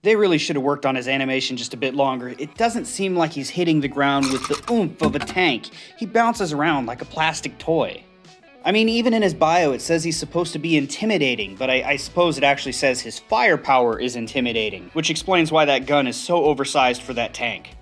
They really should have worked on his animation just a bit longer. It doesn't seem like he's hitting the ground with the oomph of a tank. He bounces around like a plastic toy. I mean, even in his bio it says he's supposed to be intimidating, but I suppose it actually says his firepower is intimidating, which explains why that gun is so oversized for that tank.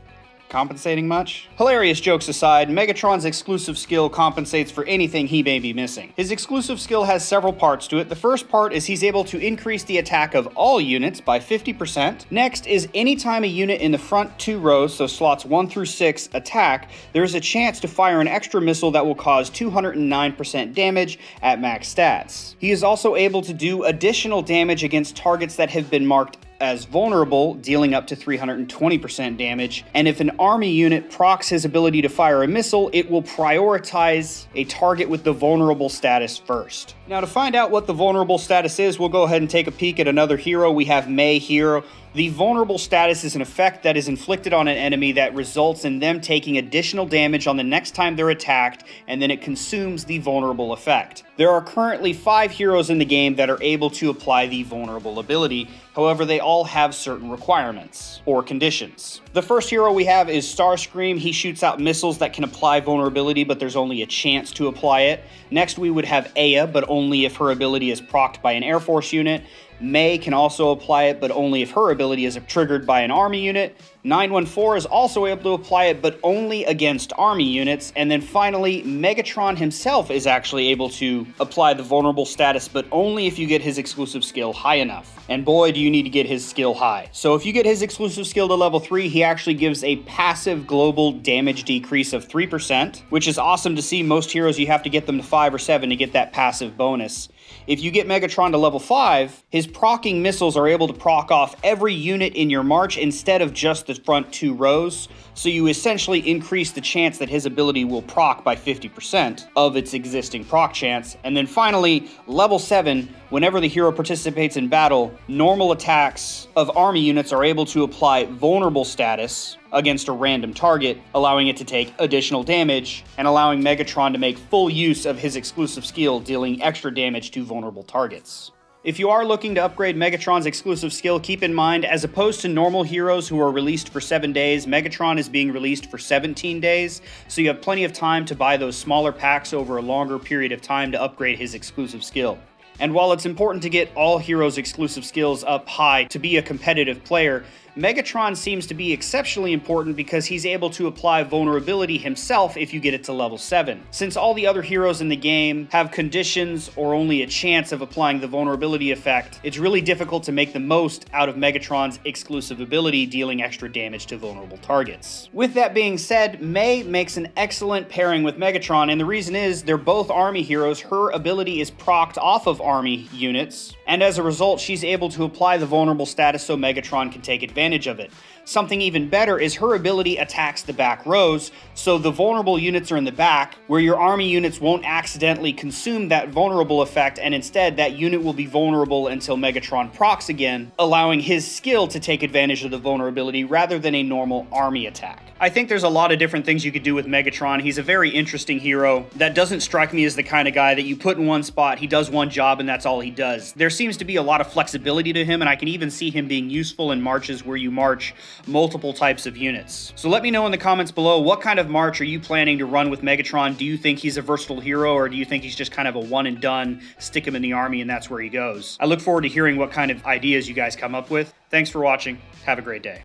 Compensating much? Hilarious jokes aside, Megatron's exclusive skill compensates for anything he may be missing. His exclusive skill has several parts to it. The first part is he's able to increase the attack of all units by 50%. Next is anytime a unit in the front 2 rows, so slots 1 through 6, attack, there is a chance to fire an extra missile that will cause 209% damage at max stats. He is also able to do additional damage against targets that have been marked as vulnerable, dealing up to 320% damage, and if an army unit procs his ability to fire a missile, it will prioritize a target with the vulnerable status first. Now, to find out what the vulnerable status is, we'll go ahead and take a peek at another hero. We have May here. The vulnerable status is an effect that is inflicted on an enemy that results in them taking additional damage on the next time they're attacked, and then it consumes the vulnerable effect. There are currently 5 heroes in the game that are able to apply the vulnerable ability. However, they all have certain requirements or conditions. The first hero we have is Starscream. He shoots out missiles that can apply vulnerability, but there's only a chance to apply it. Next, we would have Aya, but only if her ability is procced by an Air Force unit. May can also apply it, but only if her ability is triggered by an army unit. 914 is also able to apply it, but only against army units. And then finally, Megatron himself is actually able to apply the vulnerable status, but only if you get his exclusive skill high enough. And boy, do you need to get his skill high. So if you get his exclusive skill to level 3, he actually gives a passive global damage decrease of 3%, which is awesome to see. Most heroes, you have to get them to 5 or 7 to get that passive bonus. If you get Megatron to level 5, his proccing missiles are able to proc off every unit in your march instead of just the front 2 rows, so you essentially increase the chance that his ability will proc by 50% of its existing proc chance. And then finally, level 7, whenever the hero participates in battle, normal attacks of army units are able to apply vulnerable status against a random target, allowing it to take additional damage and allowing Megatron to make full use of his exclusive skill, dealing extra damage to vulnerable targets. If you are looking to upgrade Megatron's exclusive skill, keep in mind, as opposed to normal heroes who are released for 7 days, Megatron is being released for 17 days, so you have plenty of time to buy those smaller packs over a longer period of time to upgrade his exclusive skill. And while it's important to get all heroes' exclusive skills up high to be a competitive player, Megatron seems to be exceptionally important because he's able to apply vulnerability himself if you get it to level 7. Since all the other heroes in the game have conditions or only a chance of applying the vulnerability effect, it's really difficult to make the most out of Megatron's exclusive ability, dealing extra damage to vulnerable targets. With that being said, May makes an excellent pairing with Megatron, and the reason is they're both army heroes. Her ability is procced off of army units, and as a result, she's able to apply the vulnerable status so Megatron can take advantage of it. Something even better is her ability attacks the back rows, so the vulnerable units are in the back, where your army units won't accidentally consume that vulnerable effect, and instead that unit will be vulnerable until Megatron procs again, allowing his skill to take advantage of the vulnerability rather than a normal army attack. I think there's a lot of different things you could do with Megatron. He's a very interesting hero that doesn't strike me as the kind of guy that you put in one spot, he does one job, and that's all he does. There seems to be a lot of flexibility to him, and I can even see him being useful in marches where you march multiple types of units. So let me know in the comments below, what kind of march are you planning to run with Megatron? Do you think he's a versatile hero, or do you think he's just kind of a one and done, stick him in the army and that's where he goes? I look forward to hearing what kind of ideas you guys come up with. Thanks for watching. Have a great day.